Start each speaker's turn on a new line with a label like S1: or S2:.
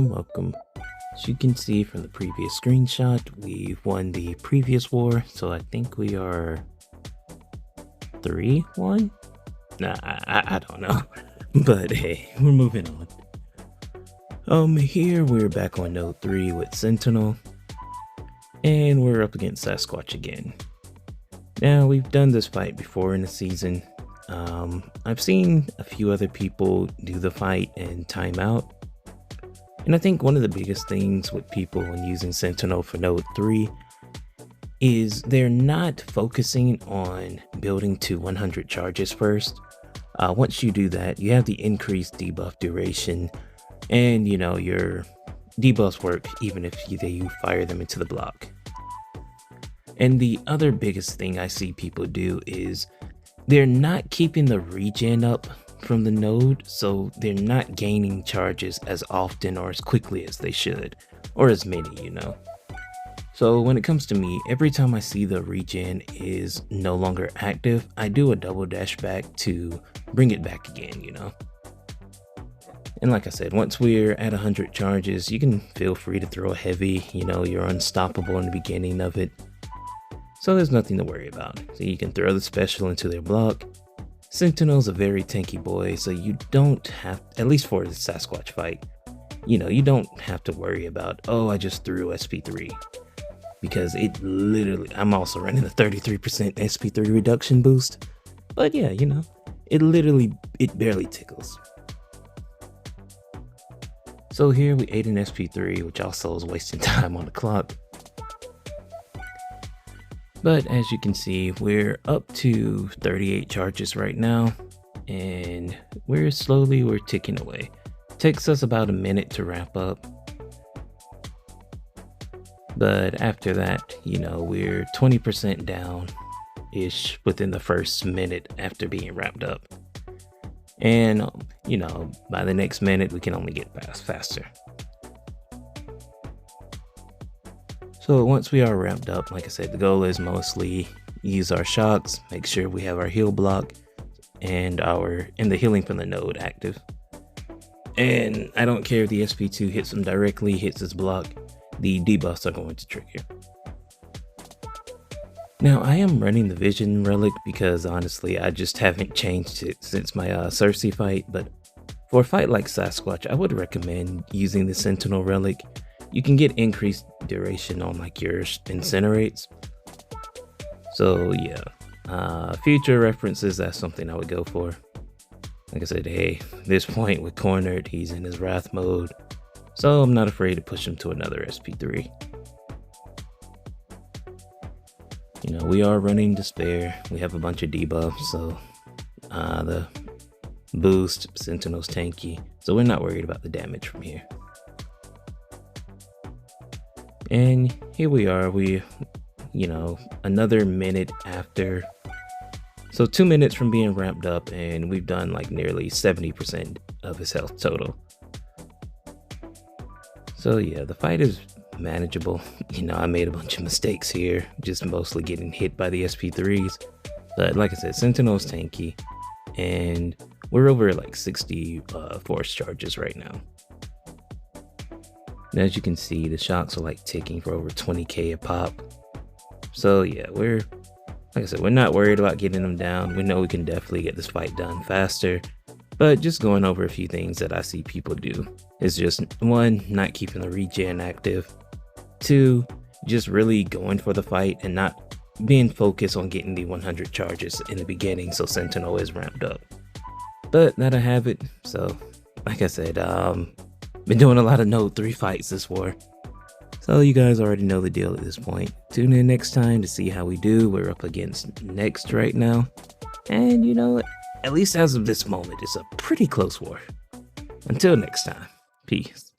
S1: welcome. As you can see from the previous screenshot, we've won the previous war, so I think we are 3-1? Nah, I don't know. But hey, we're moving on. Here we're back on node 3 with Sentinel, and we're up against Sasquatch again. Now, we've done this fight before in the season. I've seen a few other people do the fight and time out. And I think one of the biggest things with people when using Sentinel for node 3 is they're not focusing on building to 100 charges first. Once you do that, you have the increased debuff duration, and your debuffs work even if you fire them into the block. And the other biggest thing I see people do is they're not keeping the regen up from the node, so they're not gaining charges as often or as quickly as they should, or as many, So when it comes to me, every time I see the regen is no longer active, I do a double dash back to bring it back again, And like I said, once we're at 100 charges, you can feel free to throw a heavy, you're unstoppable in the beginning of it. So there's nothing to worry about. So you can throw the special into their block. Sentinel's a very tanky boy, so you don't have, at least for the Sasquatch fight, you don't have to worry about, oh, I just threw SP3. Because it literally, I'm also running a 33% SP3 reduction boost. But yeah, it barely tickles. So here we ate an SP3, which also is wasting time on the clock. But as you can see, we're up to 38 charges right now, and we're ticking away. Takes us about a minute to wrap up. But after that, we're 20% down-ish within the first minute after being wrapped up. And, by the next minute, we can only get faster. So once we are wrapped up, like I said, the goal is mostly use our shocks, make sure we have our heal block and the healing from the node active. And I don't care if the SP2 hits him directly, hits his block, the debuffs are going to trigger. Now I am running the Vision Relic because honestly I just haven't changed it since my Cersei fight, but for a fight like Sasquatch I would recommend using the Sentinel Relic. You can get increased duration on your incinerates. So yeah, future references, that's something I would go for. Like I said, hey, this point with cornered, he's in his wrath mode, so I'm not afraid to push him to another SP3. We are running Despair. We have a bunch of debuffs, so the boost, Sentinel's tanky, so we're not worried about the damage from here. And here we are, another minute after. So 2 minutes from being wrapped up, and we've done nearly 70% of his health total. So yeah, the fight is manageable. I made a bunch of mistakes here, just mostly getting hit by the SP3s. But like I said, Sentinel's tanky, and we're over 60 force charges right now. And as you can see, the shocks are ticking for over 20k a pop. So yeah, like I said, we're not worried about getting them down. We know we can definitely get this fight done faster. But just going over a few things that I see people do is just 1, not keeping the regen active. 2, just really going for the fight and not being focused on getting the 100 charges in the beginning so Sentinel is ramped up. But that I have it. So like I said, been doing a lot of node 3 fights this war. So you guys already know the deal at this point. Tune in next time to see how we do. We're up against Next right now. And at least as of this moment, it's a pretty close war. Until next time, peace.